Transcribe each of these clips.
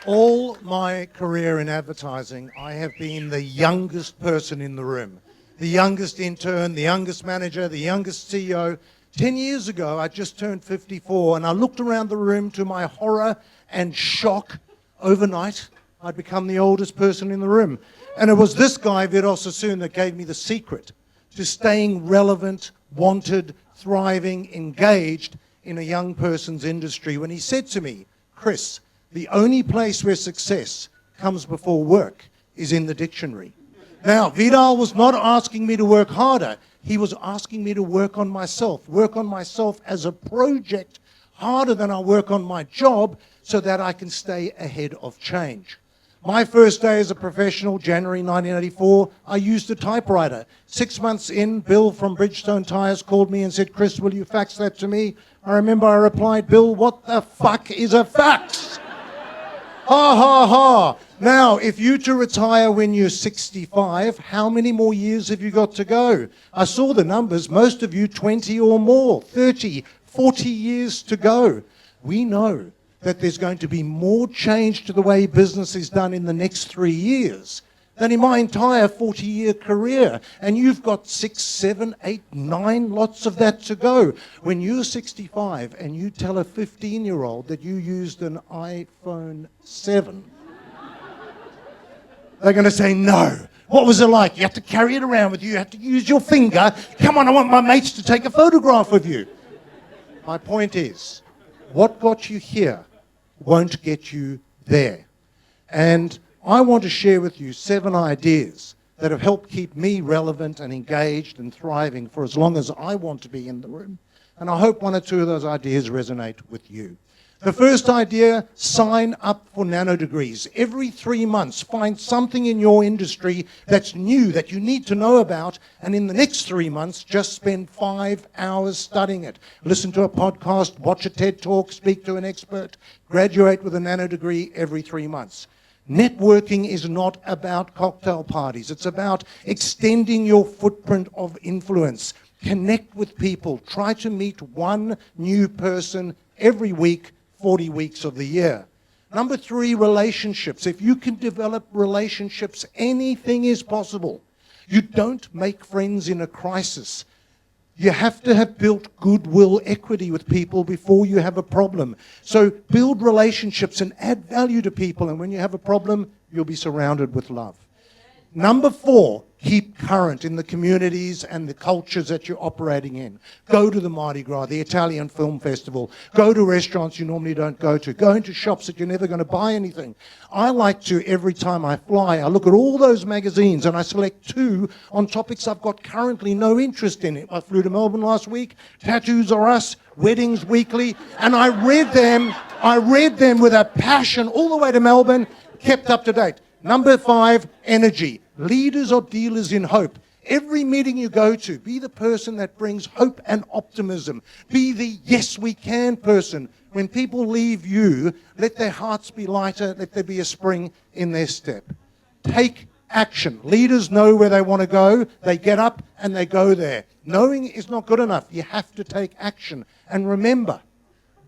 All my career in advertising, I have been the youngest person in the room. The youngest intern, the youngest manager, the youngest CEO. 10 years ago, I just turned 54, and I looked around the room to my horror and shock. Overnight, I'd become the oldest person in the room. And it was this guy, Viral Sassoon, that gave me the secret to staying relevant, wanted, thriving, engaged in a young person's industry when he said to me, Chris, the only place where success comes before work is in the dictionary. Now, Vidal was not asking me to work harder. He was asking me to work on myself as a project harder than I work on my job so that I can stay ahead of change. My first day as a professional, January 1984, I used a typewriter. 6 months in, Bill from Bridgestone Tires called me and said, Chris, will you fax that to me? I remember I replied, Bill, what the fuck is a fax? Ha, ha, ha. Now, if you to retire when you're 65, how many more years have you got to go? I saw the numbers, most of you 20 or more, 30, 40 years to go. We know that there's going to be more change to the way business is done in the next 3 years than in my entire 40-year career. And you've got 6, 7, 8, 9, lots of that to go. When you're 65 and you tell a 15-year-old that you used an iPhone 7, they're going to say, no. What was it like? You have to carry it around with you. You have to use your finger. Come on, I want my mates to take a photograph with you. My point is, what got you here won't get you there. And I want to share with you 7 ideas that have helped keep me relevant and engaged and thriving for as long as I want to be in the room. And I hope 1 or 2 of those ideas resonate with you. The first idea, sign up for nano degrees. Every 3 months, find something in your industry that's new, that you need to know about, and in the next 3 months, just spend 5 hours studying it. Listen to a podcast, watch a TED Talk, speak to an expert, graduate with a nano degree every 3 months. Networking is not about cocktail parties. It's about extending your footprint of influence. Connect with people. Try to meet 1 new person every week, 40 weeks of the year. Number 3, relationships. If you can develop relationships, anything is possible. You don't make friends in a crisis. You have to have built goodwill equity with people before you have a problem. So build relationships and add value to people, and when you have a problem, you'll be surrounded with love. Number 4, keep current in the communities and the cultures that you're operating in. Go to the Mardi Gras, the Italian Film Festival. Go to restaurants you normally don't go to. Go into shops that you're never going to buy anything. I like to, every time I fly, I look at all those magazines and I select 2 on topics I've got currently no interest in. I flew to Melbourne last week, Tattoos Are Us, Weddings Weekly, and I read them with a passion all the way to Melbourne, kept up to date. Number 5, energy. Leaders are dealers in hope. Every meeting you go to, be the person that brings hope and optimism. Be the yes we can person. When people leave you, let their hearts be lighter, let there be a spring in their step. Take action. Leaders know where they want to go. They get up and they go there. Knowing is not good enough. You have to take action. And remember,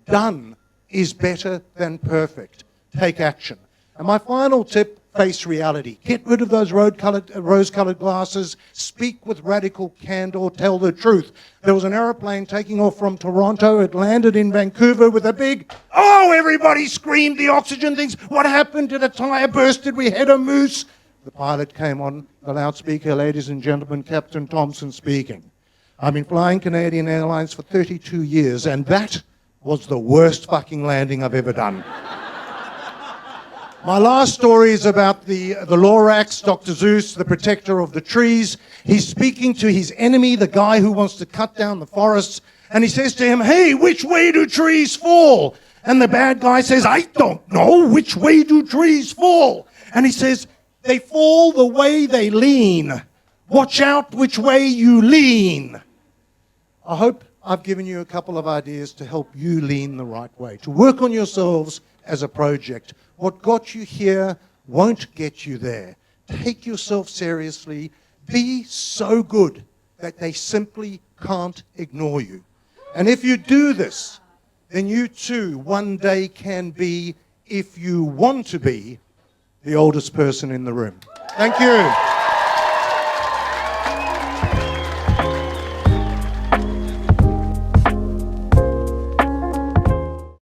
done is better than perfect. Take action. And my final tip, face reality. Get rid of those rose-colored glasses. Speak with radical candor. Tell the truth. There was an aeroplane taking off from Toronto. It landed in Vancouver with a big, oh, everybody screamed, the oxygen things. What happened? Did a tire burst? Did we hit a moose? The pilot came on the loudspeaker, ladies and gentlemen, Captain Thompson speaking. I've been flying Canadian Airlines for 32 years, and that was the worst fucking landing I've ever done. My last story is about the Lorax, Dr. Zeus, the protector of the trees. He's speaking to his enemy, the guy who wants to cut down the forests, and he says to him, hey, which way do trees fall? And the bad guy says, I don't know, which way do trees fall? And he says, they fall the way they lean. Watch out which way you lean. I hope I've given you a couple of ideas to help you lean the right way, to work on yourselves as a project. What got you here won't get you there. Take yourself seriously. Be so good that they simply can't ignore you. And if you do this, then you too one day can be if you want to be the oldest person in the room. Thank you.